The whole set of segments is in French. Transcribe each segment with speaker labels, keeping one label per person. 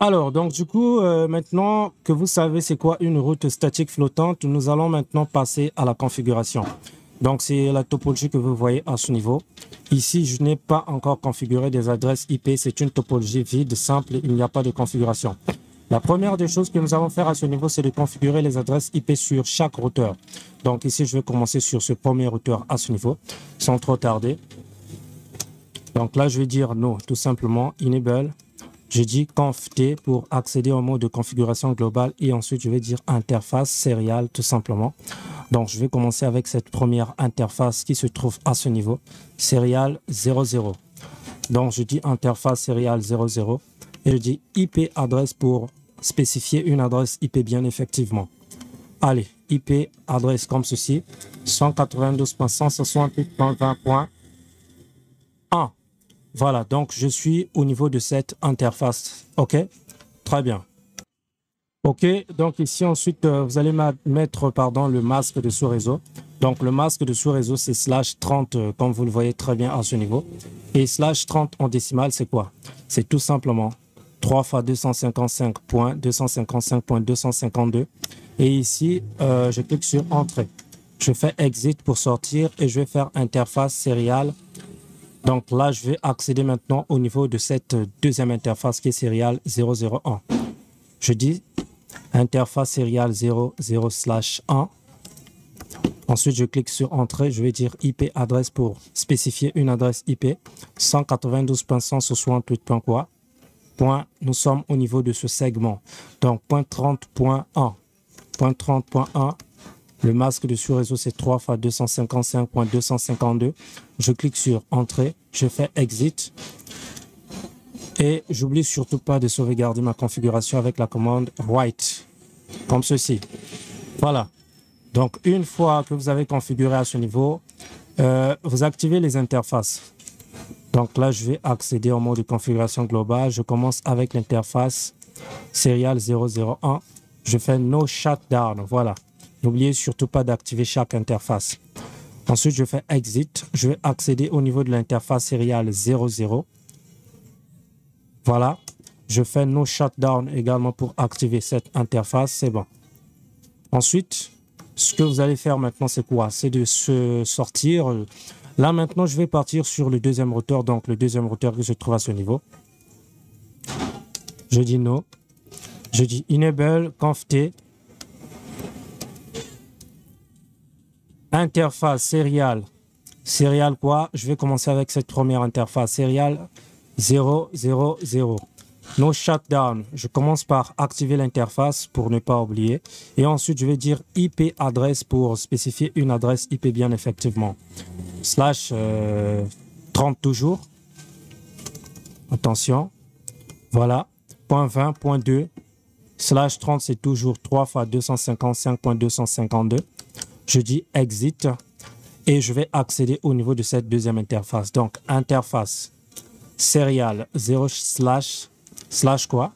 Speaker 1: Alors, donc du coup, maintenant que vous savez c'est quoi une route statique flottante, nous allons maintenant passer à la configuration. Donc, c'est la topologie que vous voyez à ce niveau. Ici, je n'ai pas encore configuré des adresses IP. C'est une topologie vide, simple. Il n'y a pas de configuration. La première des choses que nous allons faire à ce niveau, c'est de configurer les adresses IP sur chaque routeur. Donc ici, je vais commencer sur ce premier routeur à ce niveau, sans trop tarder. Donc là, je vais dire no, tout simplement, enable. Je dis conf T pour accéder au mode de configuration globale et ensuite je vais dire interface serial tout simplement. Donc je vais commencer avec cette première interface qui se trouve à ce niveau, serial 00. Donc je dis interface serial 00 et je dis IP adresse pour spécifier une adresse IP bien effectivement. Allez, IP adresse comme ceci, 192.168.20.1. Voilà, donc je suis au niveau de cette interface. OK? Très bien. OK, donc ici ensuite, vous allez mettre le masque de sous-réseau. Donc le masque de sous-réseau, c'est /30, comme vous le voyez très bien à ce niveau. Et /30 en décimale, c'est quoi? C'est tout simplement 3 fois 255.255.252. Et ici, je clique sur Entrée. Je fais Exit pour sortir et je vais faire interface serial. Donc là, je vais accéder maintenant au niveau de cette deuxième interface qui est serial 001. Je dis interface serial 00/1. Ensuite, je clique sur Entrée. Je vais dire IP adresse pour spécifier une adresse IP 192.168. Quoi. Point, nous sommes au niveau de ce segment. Donc, point 30.1. Point 30.1. Le masque de sous-réseau, c'est 3 fois 255.252. Je clique sur Entrée, je fais Exit. Et j'oublie surtout pas de sauvegarder ma configuration avec la commande Write, comme ceci. Voilà. Donc, une fois que vous avez configuré à ce niveau, vous activez les interfaces. Donc là, je vais accéder au mode de configuration globale. Je commence avec l'interface serial 001. Je fais No Shutdown. Voilà. N'oubliez surtout pas d'activer chaque interface. Ensuite, je fais Exit. Je vais accéder au niveau de l'interface serial 00. Voilà. Je fais No Shutdown également pour activer cette interface. C'est bon. Ensuite, ce que vous allez faire maintenant, c'est quoi? C'est de se sortir. Là, maintenant, je vais partir sur le deuxième routeur. Donc, le deuxième routeur que je trouve à ce niveau. Je dis No. Je dis Enable conf T. Interface serial. Serial quoi? Je vais commencer avec cette première interface. Serial 000. No shutdown. Je commence par activer l'interface pour ne pas oublier. Et ensuite, je vais dire IP adresse pour spécifier une adresse IP bien effectivement. /30 toujours. Attention. Voilà. Point 20, point 2. /30, c'est toujours 3 fois 255.252. Je dis Exit et je vais accéder au niveau de cette deuxième interface. Donc, interface serial 0/ quoi?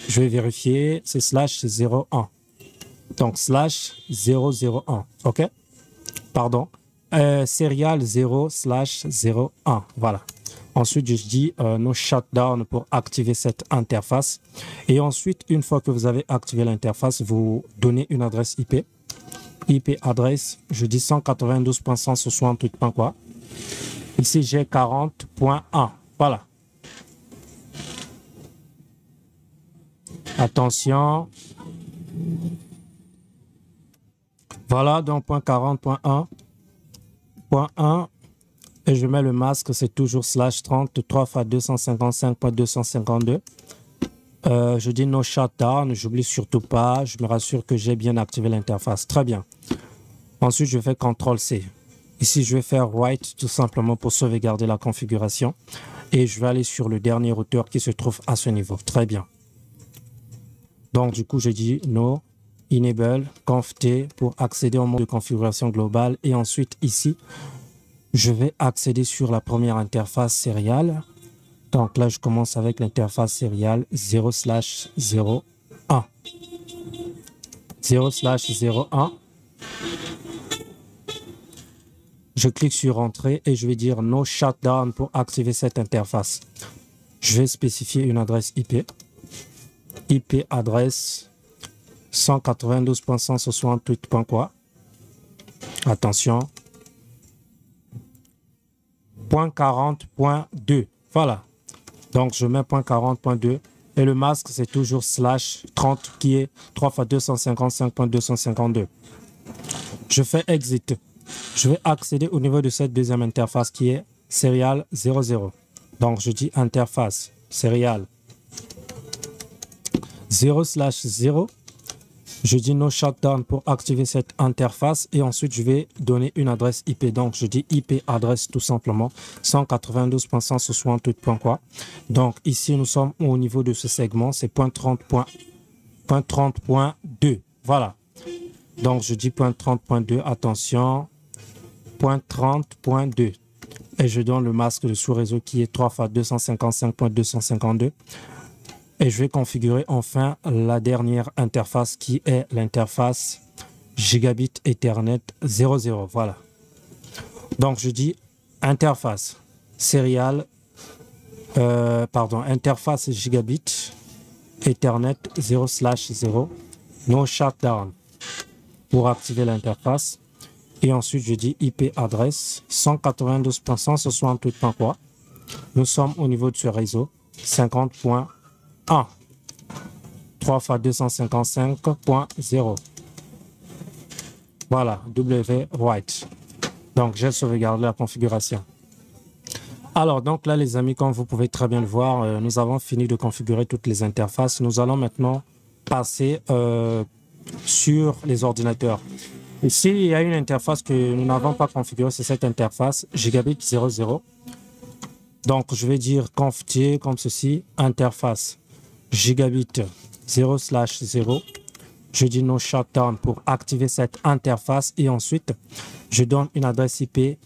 Speaker 1: Je vais vérifier, c'est /01. Donc, /001. OK? Pardon. Serial 0/01. Voilà. Ensuite, je dis No Shutdown pour activer cette interface. Et ensuite, une fois que vous avez activé l'interface, vous donnez une adresse IP. IP adresse, je dis 192.168. Quoi. Ici, j'ai 40.1. Voilà. Attention. Voilà, donc point 40.1. Point 1. Et je mets le masque, c'est toujours /30, 3 fois 255.252. Je dis No Shutdown, j'oublie surtout pas, je me rassure que j'ai bien activé l'interface. Très bien. Ensuite, je fais CTRL-C. Ici, je vais faire Write tout simplement pour sauvegarder la configuration. Et je vais aller sur le dernier routeur qui se trouve à ce niveau. Très bien. Donc, du coup, je dis No, Enable, conf T pour accéder au mode de configuration globale. Et ensuite, ici, je vais accéder sur la première interface serial. Donc là, je commence avec l'interface serial 0/01. 0/01. Je clique sur Entrée et je vais dire No Shutdown pour activer cette interface. Je vais spécifier une adresse IP. IP adresse 192.168. Quoi? Attention. .40.2. Voilà. Donc, je mets .40.2. Et le masque, c'est toujours /30 qui est 3 x 255.252. Je fais exit. Je vais accéder au niveau de cette deuxième interface qui est serial 00. Donc, je dis interface serial 0/0. Je dis no shutdown pour activer cette interface et ensuite je vais donner une adresse IP. Donc je dis IP adresse tout simplement 192.168. Donc ici nous sommes au niveau de ce segment, c'est .30.2. Voilà. Donc je dis .30.2, attention, .30.2. Et je donne le masque de sous-réseau qui est 3 x 255.252. Et je vais configurer enfin la dernière interface qui est l'interface Gigabit Ethernet 00. Voilà. Donc je dis interface serial, interface Gigabit Ethernet 0/0, no shutdown pour activer l'interface. Et ensuite je dis IP adresse 192.168. Nous sommes au niveau de ce réseau 50.1. 3 x 255.0. Voilà, W white. Donc, j'ai sauvegardé la configuration. Alors, donc là, les amis, comme vous pouvez très bien le voir, nous avons fini de configurer toutes les interfaces. Nous allons maintenant passer sur les ordinateurs. Ici, il y a une interface que nous n'avons pas configurée, c'est cette interface Gigabit 00. Donc, je vais dire conf-t comme ceci, interface Gigabit 0/0. Je dis no shutdown pour activer cette interface et ensuite je donne une adresse IP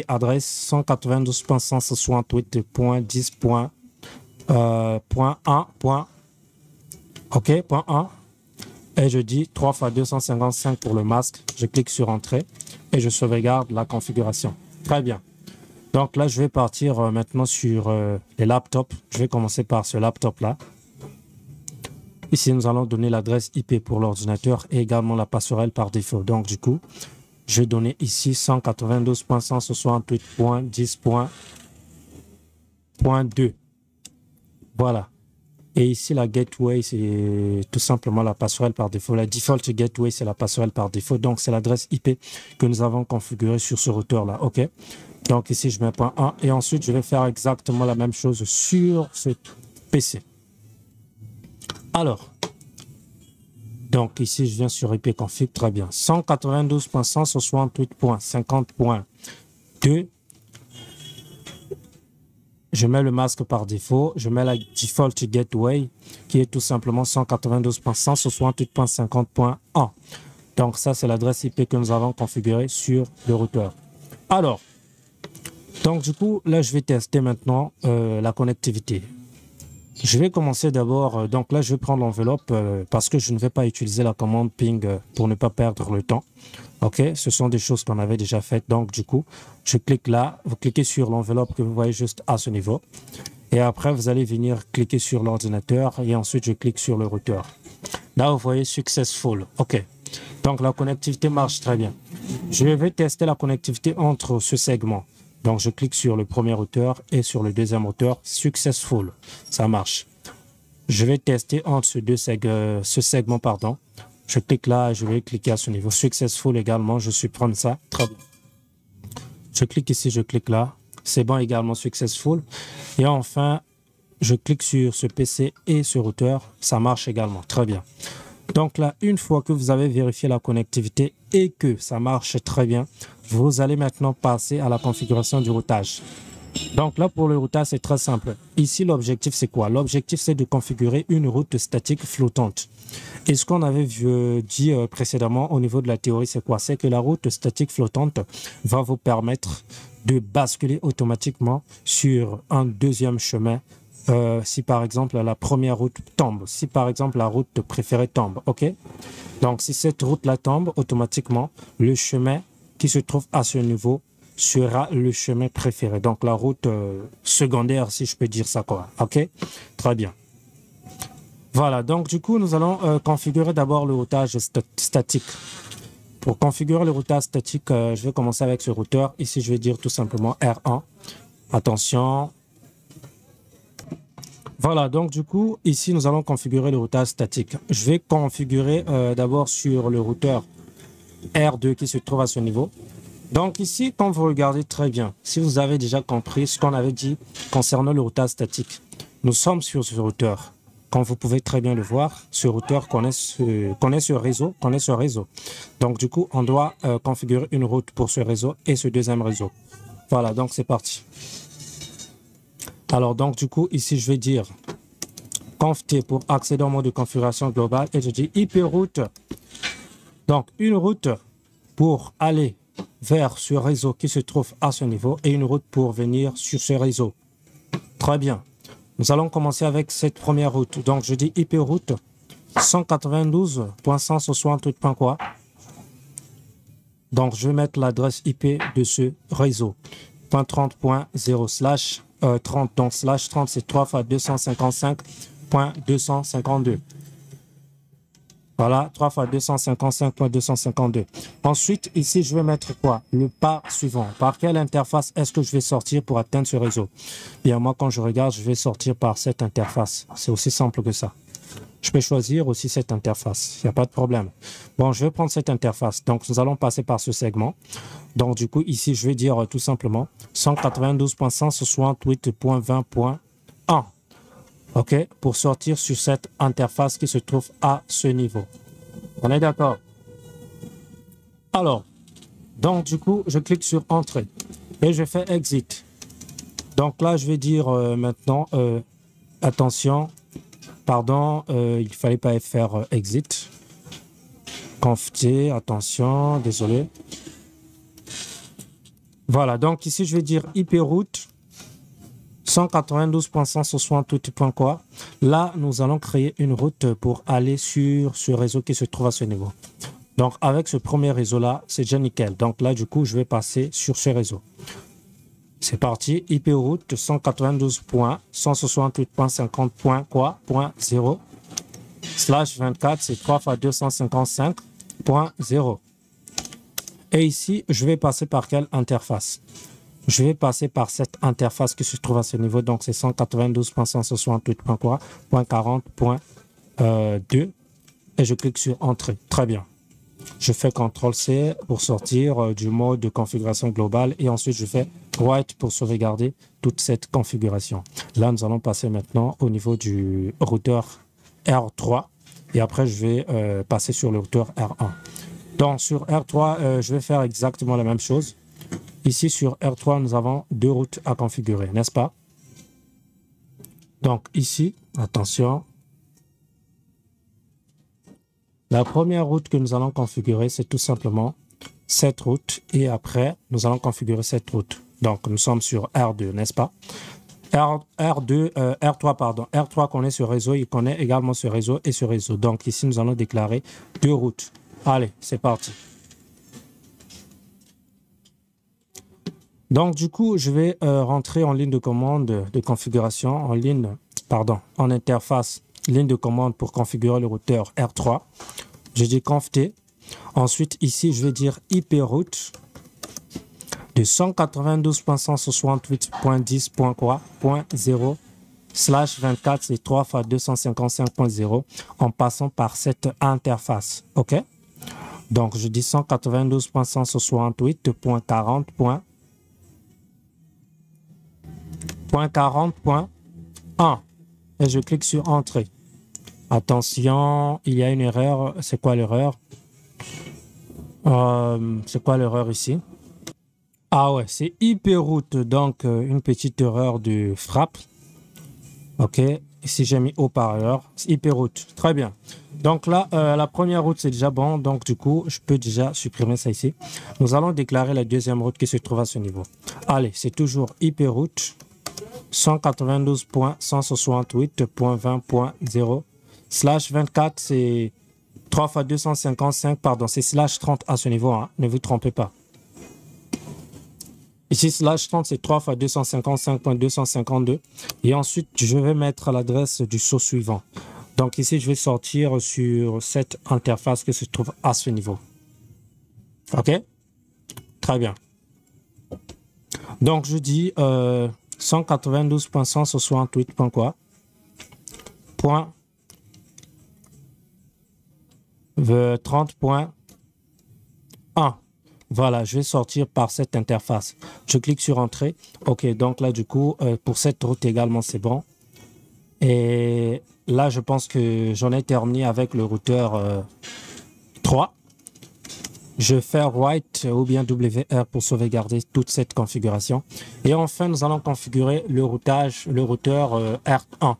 Speaker 1: adresse 192.168.10.1. OK, point 1. Et je dis 3 x 255 pour le masque. Je clique sur entrée et je sauvegarde la configuration. Très bien. Donc là, je vais partir maintenant sur les laptops. Je vais commencer par ce laptop-là. Ici, nous allons donner l'adresse IP pour l'ordinateur et également la passerelle par défaut. Donc, du coup, je vais donner ici 192.168.10.2. Voilà. Et ici, la gateway, c'est tout simplement la passerelle par défaut. La default gateway, c'est la passerelle par défaut. Donc, c'est l'adresse IP que nous avons configurée sur ce routeur-là. OK? Donc, ici, je mets .1 et ensuite, je vais faire exactement la même chose sur ce PC. Alors, donc ici, je viens sur IP config, très bien. 192.168.50.2. Je mets le masque par défaut. Je mets la default gateway qui est tout simplement 192.168.50.1. Donc ça, c'est l'adresse IP que nous avons configurée sur le routeur. Alors, donc du coup, là, je vais tester maintenant la connectivité. Je vais commencer d'abord, donc là je vais prendre l'enveloppe parce que je ne vais pas utiliser la commande ping pour ne pas perdre le temps. Ok, ce sont des choses qu'on avait déjà faites, donc du coup, je clique là, vous cliquez sur l'enveloppe que vous voyez juste à ce niveau. Et après, vous allez venir cliquer sur l'ordinateur et ensuite je clique sur le routeur. Là, vous voyez successful. Ok, donc la connectivité marche très bien. Je vais tester la connectivité entre ce segment. Donc, je clique sur le premier routeur et sur le deuxième routeur, successful. Ça marche. Je vais tester entre ce segment, pardon. Je clique là et je vais cliquer à ce niveau. Successful également, je supprime ça. Très bien. Je clique ici, je clique là. C'est bon également, successful. Et enfin, je clique sur ce PC et ce routeur. Ça marche également. Très bien. Donc là, une fois que vous avez vérifié la connectivité et que ça marche très bien, vous allez maintenant passer à la configuration du routage. Donc là, pour le routage, c'est très simple. Ici, l'objectif, c'est quoi? L'objectif, c'est de configurer une route statique flottante. Et ce qu'on avait dit précédemment au niveau de la théorie, c'est quoi? C'est que la route statique flottante va vous permettre de basculer automatiquement sur un deuxième chemin si par exemple la première route tombe, si par exemple la route préférée tombe, ok? Donc si cette route-là tombe, automatiquement, le chemin qui se trouve à ce niveau sera le chemin préféré. Donc la route secondaire, si je peux dire ça, quoi, ok? Très bien. Voilà, donc du coup, nous allons configurer d'abord le routage statique. Pour configurer le routage statique, je vais commencer avec ce routeur. Ici, je vais dire tout simplement R1. Attention. Voilà, donc du coup, ici, nous allons configurer le routage statique. Je vais configurer d'abord sur le routeur R2 qui se trouve à ce niveau. Donc ici, quand vous regardez très bien, si vous avez déjà compris ce qu'on avait dit concernant le routage statique, nous sommes sur ce routeur. Comme vous pouvez très bien le voir, ce routeur connaît ce réseau. Donc du coup, on doit configurer une route pour ce réseau et ce deuxième réseau. Voilà, donc c'est parti. Alors donc du coup, ici je vais dire conft pour accéder au mode de configuration globale et je dis IP route. Donc une route pour aller vers ce réseau qui se trouve à ce niveau et une route pour venir sur ce réseau. Très bien. Nous allons commencer avec cette première route. Donc, je dis IP route 192.168. Quoi. Donc, je vais mettre l'adresse IP de ce réseau. 30.0 30, donc slash 30, c'est 3 fois 255.252. Voilà, 3 fois 255.252. Ensuite, ici, je vais mettre quoi? Le pas suivant. Par quelle interface est-ce que je vais sortir pour atteindre ce réseau? Bien, moi, quand je regarde, je vais sortir par cette interface. C'est aussi simple que ça. Je peux choisir aussi cette interface. Il n'y a pas de problème. Bon, je vais prendre cette interface. Donc, nous allons passer par ce segment. Donc, du coup, ici, je vais dire tout simplement 192.168.20.1. OK, pour sortir sur cette interface qui se trouve à ce niveau. On est d'accord? Alors, donc du coup, je clique sur Entrée et je fais Exit. Donc là, je vais dire maintenant, attention, pardon, il ne fallait pas faire Exit. Conft, attention, désolé. Voilà, donc ici, je vais dire IP route. 192.168. Quoi. Là, nous allons créer une route pour aller sur ce réseau qui se trouve à ce niveau. Donc, avec ce premier réseau-là, c'est déjà nickel. Donc là, du coup, je vais passer sur ce réseau. C'est parti. IP route 192.168.50.0 slash 24, c'est 3 fois 255.0. Et ici, je vais passer par quelle interface? Je vais passer par cette interface qui se trouve à ce niveau. Donc, c'est 192.168.40.2. Et je clique sur Entrée. Très bien. Je fais CTRL-C pour sortir du mode de configuration globale. Et ensuite, je fais Write pour sauvegarder toute cette configuration. Là, nous allons passer maintenant au niveau du routeur R3. Et après, je vais passer sur le routeur R1. Donc, sur R3, je vais faire exactement la même chose. Ici, sur R3, nous avons deux routes à configurer, n'est-ce pas? Donc, ici, attention. La première route que nous allons configurer, c'est tout simplement cette route. Et après, nous allons configurer cette route. Donc, nous sommes sur R2, n'est-ce pas? R3, pardon. R3 connaît ce réseau, il connaît également ce réseau et ce réseau. Donc, ici, nous allons déclarer deux routes. Allez, c'est parti. Donc, du coup, je vais rentrer en ligne de commande de configuration, en interface, ligne de commande pour configurer le routeur R3. Je dis conft. Ensuite, ici, je vais dire IP route de 192.168.10.0 slash 24, c'est 3 fois 255.0 en passant par cette interface. OK? Donc, je dis 192.168.40.1 et je clique sur Entrée. Attention, il y a une erreur. C'est quoi l'erreur? C'est quoi l'erreur ici? Ah ouais, c'est IP route, donc une petite erreur de frappe. OK, ici j'ai mis haut-parleur, IP route. Très bien. Donc là, la première route, c'est déjà bon. Donc du coup, je peux déjà supprimer ça ici. Nous allons déclarer la deuxième route qui se trouve à ce niveau. Allez, c'est toujours IP route 192.168.20.0 slash 24, c'est 3 fois 255, pardon, c'est slash 30 à ce niveau, hein, ne vous trompez pas. Ici, slash 30, c'est 3 fois 255.252. Et ensuite, je vais mettre l'adresse du saut suivant. Donc ici, je vais sortir sur cette interface qui se trouve à ce niveau. OK? Très bien. Donc, je dis 192.168. Quoi? Point 30.1. Voilà, je vais sortir par cette interface. Je clique sur Entrée. OK, donc là, du coup, pour cette route également, c'est bon. Et là, je pense que j'en ai terminé avec le routeur 3. Je fais Write ou bien WR pour sauvegarder toute cette configuration. Et enfin, nous allons configurer le routeur R1.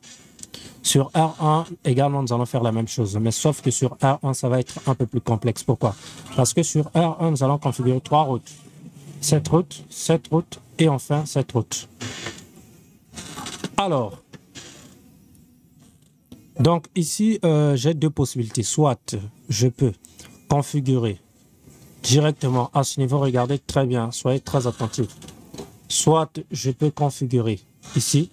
Speaker 1: Sur R1, également, nous allons faire la même chose. Mais sauf que sur R1, ça va être un peu plus complexe. Pourquoi? Parce que sur R1, nous allons configurer 3 routes. Cette route et enfin cette route. Alors, donc ici, j'ai deux possibilités. Soit je peux configurer directement à ce niveau, regardez très bien, soyez très attentifs. Soit je peux configurer ici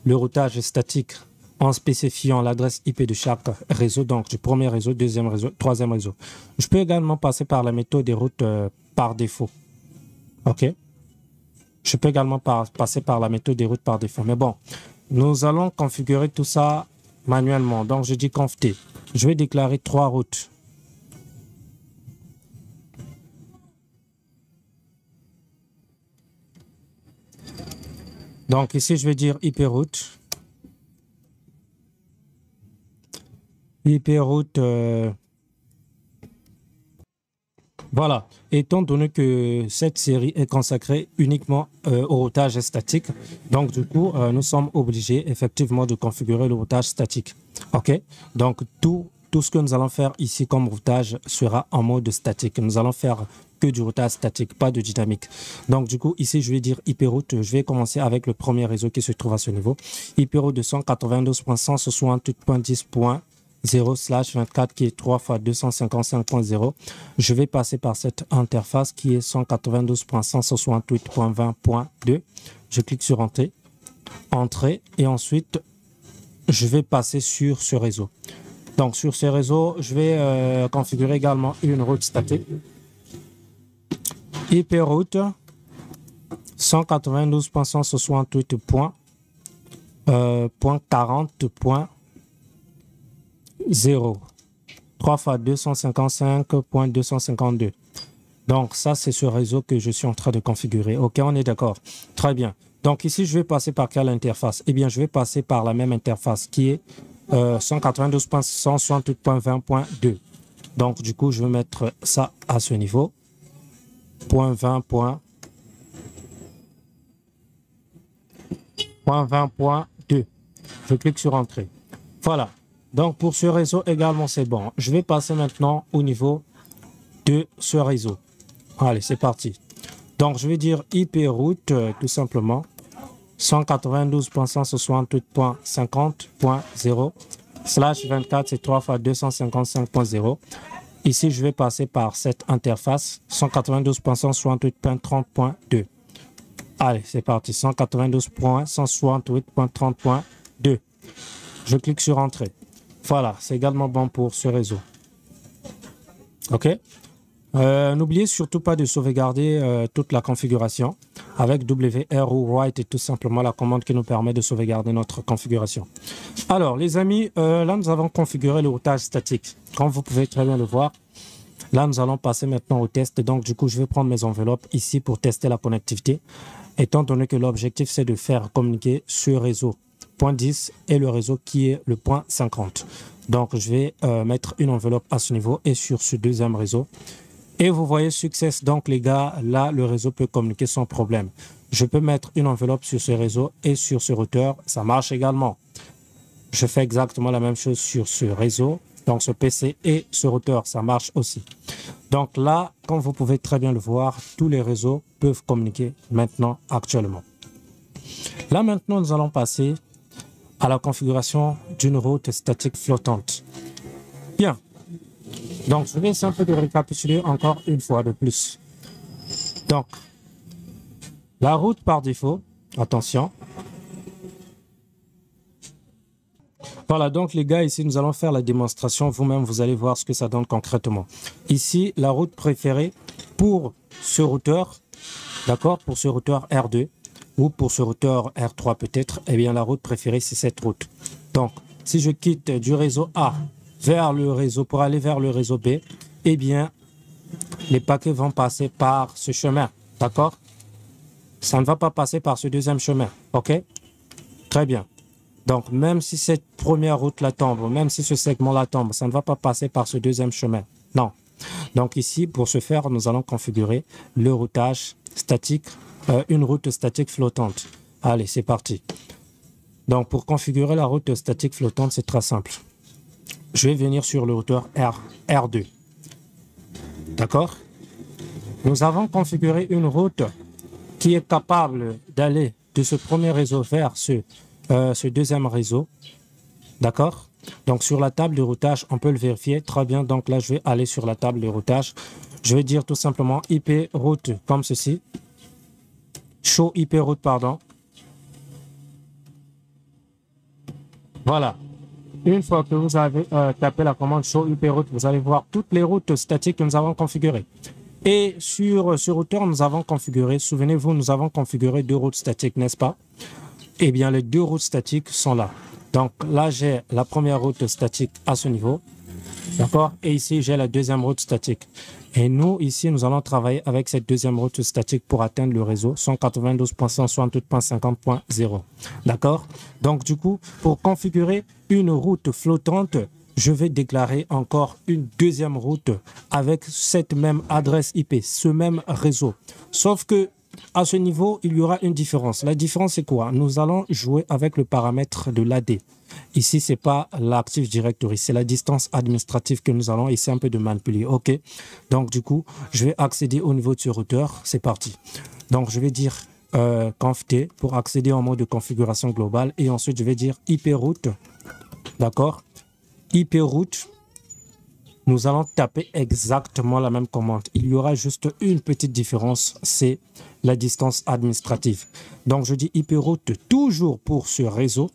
Speaker 1: le routage statique en spécifiant l'adresse IP de chaque réseau, donc du premier réseau, deuxième réseau, troisième réseau. Je peux également passer par la méthode des routes par défaut. OK? Je peux également passer par la méthode des routes par défaut. Mais bon, nous allons configurer tout ça manuellement. Donc, je dis conft. Je vais déclarer 3 routes. Donc ici, je vais dire IP route. IP route. Voilà. Étant donné que cette série est consacrée uniquement au routage statique, donc du coup, nous sommes obligés effectivement de configurer le routage statique. OK? Donc tout ce que nous allons faire ici comme routage sera en mode statique. Nous allons faire que du routage statique, pas de dynamique. Donc du coup, ici, je vais dire IP route. Je vais commencer avec le premier réseau qui se trouve à ce niveau. IP route de 192.168.10.0/24 qui est 3 fois 255.0. Je vais passer par cette interface qui est 192.168.20.2. Je clique sur Entrée. Entrée et ensuite, je vais passer sur ce réseau. Donc sur ce réseau, je vais configurer également une route statique. IP route 192.168.40.0 3 fois 255.252. Donc ça, c'est ce réseau que je suis en train de configurer. OK, on est d'accord. Très bien. Donc ici, je vais passer par quelle interface? Eh bien, je vais passer par la même interface qui est 192.168.20.2. Donc du coup, je vais mettre ça à ce niveau. Point 20.2. Je clique sur Entrée. Voilà. Donc pour ce réseau également, c'est bon. Je vais passer maintenant au niveau de ce réseau. Allez, c'est parti. Donc je vais dire IP route tout simplement 192.168.50.0/24, c'est 3 fois 255.0. Ici, je vais passer par cette interface 192.168.30.2. Allez, c'est parti. 192.168.30.2. Je clique sur Entrée. Voilà, c'est également bon pour ce réseau. OK? N'oubliez surtout pas de sauvegarder toute la configuration avec WR ou Write est tout simplement la commande qui nous permet de sauvegarder notre configuration. Alors, les amis, là, nous avons configuré le routage statique. Comme vous pouvez très bien le voir, là, nous allons passer maintenant au test. Donc, du coup, je vais prendre mes enveloppes ici pour tester la connectivité, étant donné que l'objectif, c'est de faire communiquer ce réseau point 10 et le réseau qui est le point 50. Donc, je vais mettre une enveloppe à ce niveau et sur ce deuxième réseau. Et vous voyez, success. Donc, les gars, là, le réseau peut communiquer sans problème. Je peux mettre une enveloppe sur ce réseau et sur ce routeur. Ça marche également. Je fais exactement la même chose sur ce réseau. Donc, ce PC et ce routeur, ça marche aussi. Donc là, comme vous pouvez très bien le voir, tous les réseaux peuvent communiquer maintenant, actuellement. Là, maintenant, nous allons passer à la configuration d'une route statique flottante. Bien. Donc, je vais essayer un peu de récapituler encore une fois de plus. Donc, la route par défaut, attention. Voilà, donc les gars, ici, nous allons faire la démonstration. Vous-même, vous allez voir ce que ça donne concrètement. Ici, la route préférée pour ce routeur, d'accord, pour ce routeur R2 ou pour ce routeur R3 peut-être, eh bien, la route préférée, c'est cette route. Donc, si je quitte du réseau A vers le réseau, pour aller vers le réseau B, eh bien, les paquets vont passer par ce chemin, d'accord? Ça ne va pas passer par ce deuxième chemin, ok? Très bien. Donc, même si cette première route-là tombe, même si ce segment-là tombe, ça ne va pas passer par ce deuxième chemin. Non. Donc ici, pour ce faire, nous allons configurer le routage statique, une route statique flottante. Allez, c'est parti. Donc, pour configurer la route statique flottante, c'est très simple. Je vais venir sur le routeur R2. D'accord? Nous avons configuré une route qui est capable d'aller de ce premier réseau vers ce deuxième réseau. D'accord? Donc, sur la table de routage, on peut le vérifier. Très bien. Donc, là, je vais aller sur la table de routage. Je vais dire tout simplement IP route comme ceci. Show IP route, pardon. Voilà. Une fois que vous avez tapé la commande Show IP route, vous allez voir toutes les routes statiques que nous avons configurées. Et sur ce routeur, nous avons configuré, souvenez-vous, nous avons configuré 2 routes statiques, n'est-ce pas? Eh bien, les 2 routes statiques sont là. Donc là, j'ai la première route statique à ce niveau. D'accord? Et ici, j'ai la deuxième route statique. Et nous, ici, nous allons travailler avec cette deuxième route statique pour atteindre le réseau 192.168.50.0. D'accord? Donc, du coup, pour configurer une route flottante, je vais déclarer encore une deuxième route avec cette même adresse IP, ce même réseau. Sauf que à ce niveau, il y aura une différence. La différence, c'est quoi? Nous allons jouer avec le paramètre de l'AD. Ici, ce n'est pas l'Active Directory, c'est la distance administrative que nous allons essayer un peu de manipuler. OK. Donc, du coup, je vais accéder au niveau de ce routeur. C'est parti. Donc, je vais dire conft pour accéder en mode de configuration globale. Et ensuite, je vais dire IP route. D'accord? IP route. Nous allons taper exactement la même commande. Il y aura juste une petite différence, c'est la distance administrative. Donc, je dis IP route toujours pour ce réseau.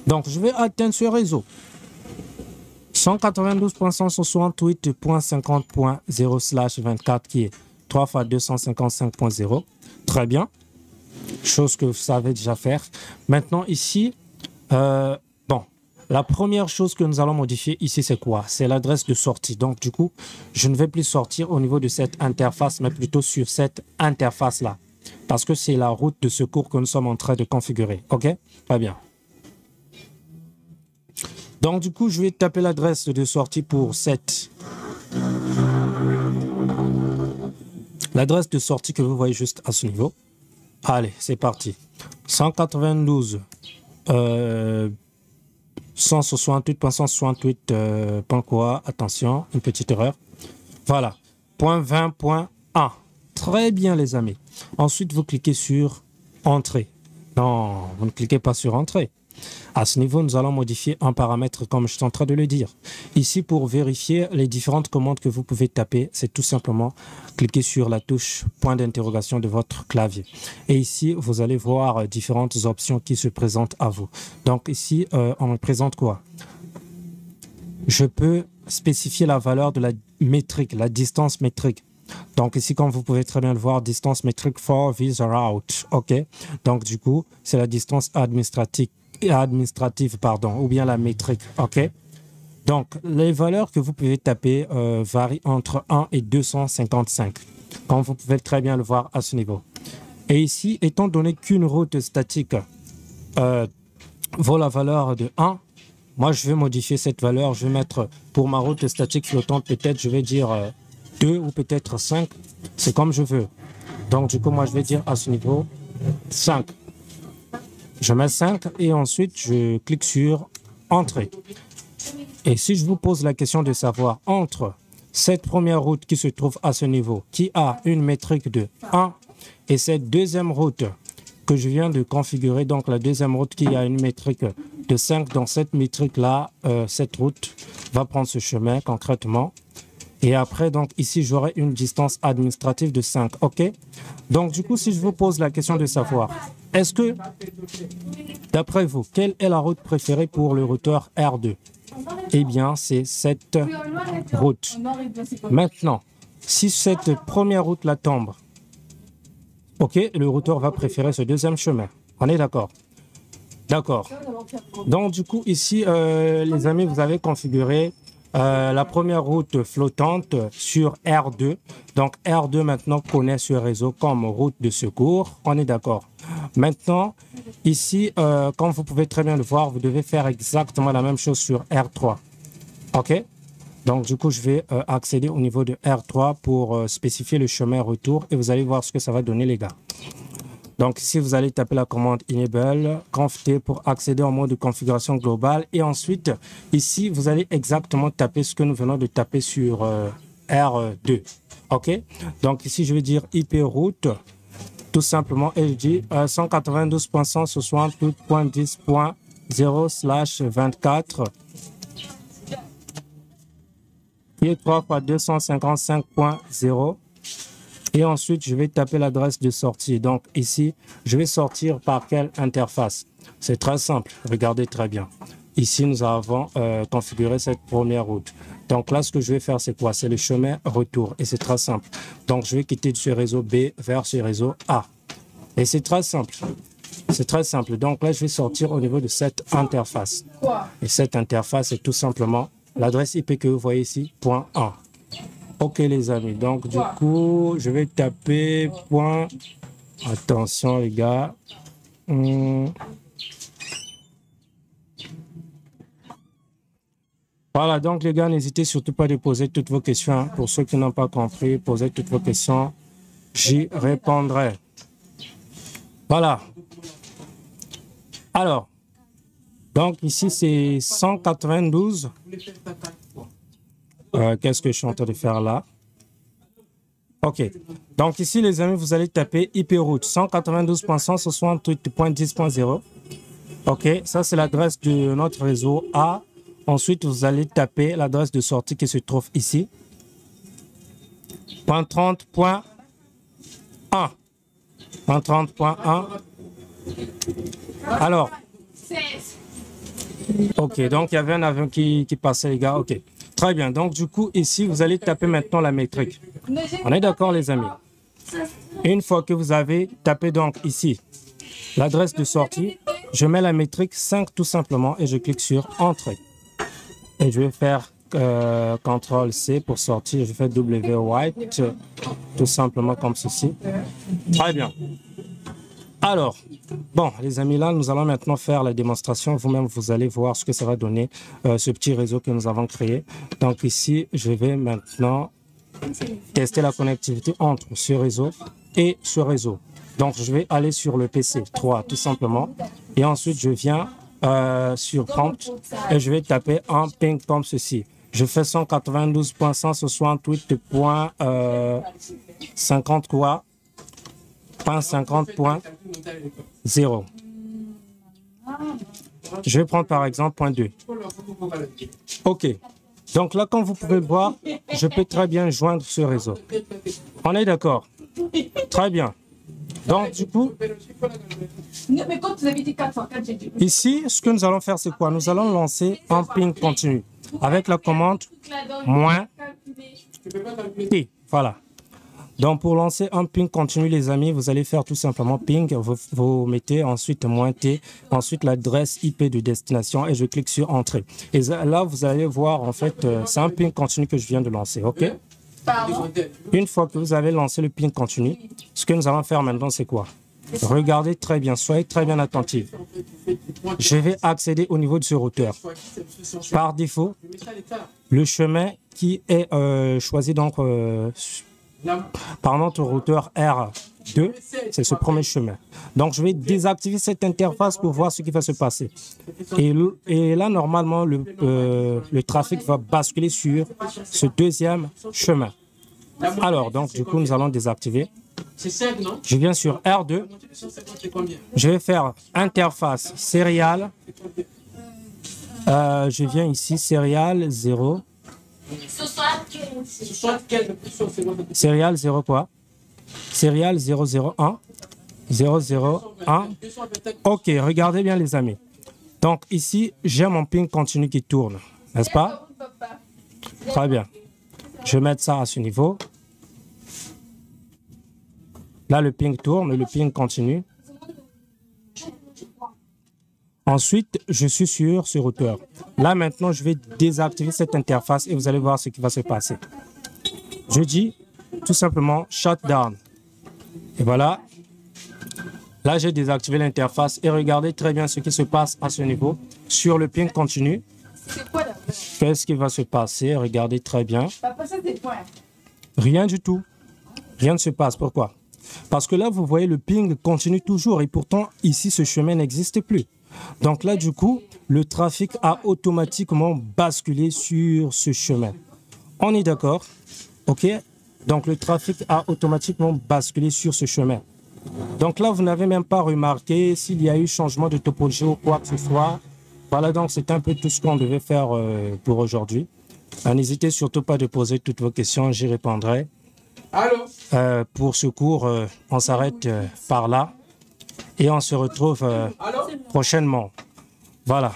Speaker 1: Donc, je vais atteindre ce réseau. 192.168.50.0/24 qui est 3 fois 255.0. Très bien. Chose que vous savez déjà faire. Maintenant, ici, la première chose que nous allons modifier ici, c'est quoi? C'est l'adresse de sortie. Donc, du coup, je ne vais plus sortir au niveau de cette interface, mais plutôt sur cette interface-là. Parce que c'est la route de secours que nous sommes en train de configurer. OK? Très bien. Donc, du coup, je vais taper l'adresse de sortie pour cette... L'adresse de sortie que vous voyez juste à ce niveau. Allez, c'est parti. 192... 168.168. Quoi, attention, une petite erreur. Voilà, point 20.1. Très bien, les amis. Ensuite, vous cliquez sur Entrée. Non, vous ne cliquez pas sur Entrée. À ce niveau, nous allons modifier un paramètre comme je suis en train de le dire. Ici, pour vérifier les différentes commandes que vous pouvez taper, c'est tout simplement cliquer sur la touche point d'interrogation de votre clavier. Et ici, vous allez voir différentes options qui se présentent à vous. Donc ici, on me présente quoi? Je peux spécifier la valeur de la métrique, la distance métrique. Donc ici, comme vous pouvez très bien le voir, distance métrique for visa route. OK. Donc du coup, c'est la distance administrative, ou bien la métrique. OK. Donc, les valeurs que vous pouvez taper varient entre 1 et 255, comme vous pouvez très bien le voir à ce niveau. Et ici, étant donné qu'une route statique vaut la valeur de 1, moi, je vais modifier cette valeur. Je vais mettre, pour ma route statique flottante, peut-être, je vais dire 2 ou peut-être 5. C'est comme je veux. Donc, du coup, moi, je vais dire à ce niveau 5. Je mets 5 et ensuite, je clique sur Entrée. Et si je vous pose la question de savoir entre cette première route qui se trouve à ce niveau, qui a une métrique de 1, et cette deuxième route que je viens de configurer, donc la deuxième route qui a une métrique de 5, dans cette métrique-là, cette route va prendre ce chemin concrètement. Et après, donc ici, j'aurai une distance administrative de 5. OK? Donc, du coup, si je vous pose la question de savoir, Est-ce que, d'après vous, quelle est la route préférée pour le routeur R2? Eh bien, c'est cette route. Maintenant, si cette première route-là tombe, ok, le routeur va préférer ce deuxième chemin. On est d'accord? D'accord. Donc, du coup, ici, les amis, vous avez configuré la première route flottante sur R2. Donc, R2 maintenant connaît ce réseau comme route de secours. On est d'accord. Maintenant, ici, comme vous pouvez très bien le voir, vous devez faire exactement la même chose sur R3. OK? Donc, du coup, je vais accéder au niveau de R3 pour spécifier le chemin retour et vous allez voir ce que ça va donner, les gars. Donc, ici, vous allez taper la commande enable conft pour accéder au mode de configuration globale. Et ensuite, ici, vous allez exactement taper ce que nous venons de taper sur R2. OK? Donc, ici, je vais dire IP route, tout simplement, et je dis 192.168.10.0/24 qui est 3 x 255.0. Et ensuite, je vais taper l'adresse de sortie. Donc ici, je vais sortir par quelle interface? C'est très simple. Regardez très bien. Ici, nous avons configuré cette première route. Donc là, ce que je vais faire, c'est quoi? C'est le chemin retour. Et c'est très simple. Donc, je vais quitter de ce réseau B vers ce réseau A. Et c'est très simple. C'est très simple. Donc là, je vais sortir au niveau de cette interface. Et cette interface est tout simplement l'adresse IP que vous voyez ici, .1. Ok les amis, donc du coup, je vais taper point. Attention les gars. Voilà, donc les gars, n'hésitez surtout pas de poser toutes vos questions. Pour ceux qui n'ont pas compris, posez toutes vos questions. J'y répondrai. Voilà. Alors, donc ici c'est 192. Qu'est-ce que je suis en train de faire là? Ok. Donc ici, les amis, vous allez taper IP route 192.168.10.0. Ok. Ça, c'est l'adresse de notre réseau A. Ensuite, vous allez taper l'adresse de sortie qui se trouve ici. .30.1. .30.1. Alors. Ok. Donc, il y avait un avion qui passait, les gars. Ok. Très bien. Donc, du coup, ici, vous allez taper maintenant la métrique. On est d'accord, les amis? Une fois que vous avez tapé donc ici l'adresse de sortie, je mets la métrique 5 tout simplement et je clique sur Entrée. Et je vais faire CTRL-C pour sortir. Je fais W white tout simplement comme ceci. Très bien. Alors, bon, les amis, là, nous allons maintenant faire la démonstration. Vous-même, vous allez voir ce que ça va donner, ce petit réseau que nous avons créé. Donc ici, je vais maintenant tester la connectivité entre ce réseau et ce réseau. Donc, je vais aller sur le PC 3, tout simplement. Et ensuite, je viens sur prompt et je vais taper un ping comme ceci. Je fais 192.168.50 quoi? 50.0. Je vais prendre par exemple point 2. OK. Donc là, comme vous pouvez le voir, je peux très bien joindre ce réseau. On est d'accord? Très bien. Donc du coup, ici, ce que nous allons faire, c'est quoi? Nous allons lancer un ping continu avec la commande -T. Voilà. Donc, pour lancer un ping continu, les amis, vous allez faire tout simplement ping. Vous mettez ensuite -T, ensuite l'adresse IP de destination et je clique sur Entrée. Et là, vous allez voir, en fait, c'est un ping continu que je viens de lancer. OK? Une fois que vous avez lancé le ping continu, ce que nous allons faire maintenant, c'est quoi? Regardez très bien, soyez très bien attentifs. Je vais accéder au niveau de ce routeur. Par défaut, le chemin qui est choisi donc par notre routeur R2, c'est ce premier chemin. Donc, je vais désactiver cette interface pour voir ce qui va se passer. Et là, normalement, le trafic va basculer sur ce deuxième chemin. Alors, donc, du coup, nous allons désactiver. Je viens sur R2. Je vais faire interface serial. Je viens ici, serial 0. Serial 0 quoi? Serial 001. 0, 0, 1. Ok, regardez bien les amis. Donc ici, j'ai mon ping continu qui tourne, n'est-ce pas? Très bien. Je vais mettre ça à ce niveau. Là, le ping tourne, le ping continue. Ensuite, je suis sur ce routeur. Là, maintenant, je vais désactiver cette interface et vous allez voir ce qui va se passer. Je dis tout simplement shutdown. Et voilà. Là, j'ai désactivé l'interface et regardez très bien ce qui se passe à ce niveau. Sur le ping continu, qu'est-ce qui va se passer? Regardez très bien. Rien du tout. Rien ne se passe. Pourquoi? Parce que là, vous voyez, le ping continue toujours et pourtant, ici, ce chemin n'existe plus. Donc là, du coup, le trafic a automatiquement basculé sur ce chemin. On est d'accord? OK? Donc, le trafic a automatiquement basculé sur ce chemin. Donc là, vous n'avez même pas remarqué s'il y a eu changement de topologie ou quoi que ce soit. Voilà, donc c'est un peu tout ce qu'on devait faire pour aujourd'hui. N'hésitez surtout pas de poser toutes vos questions, j'y répondrai. Allô? Pour ce cours, on s'arrête par là et on se retrouve prochainement. Voilà.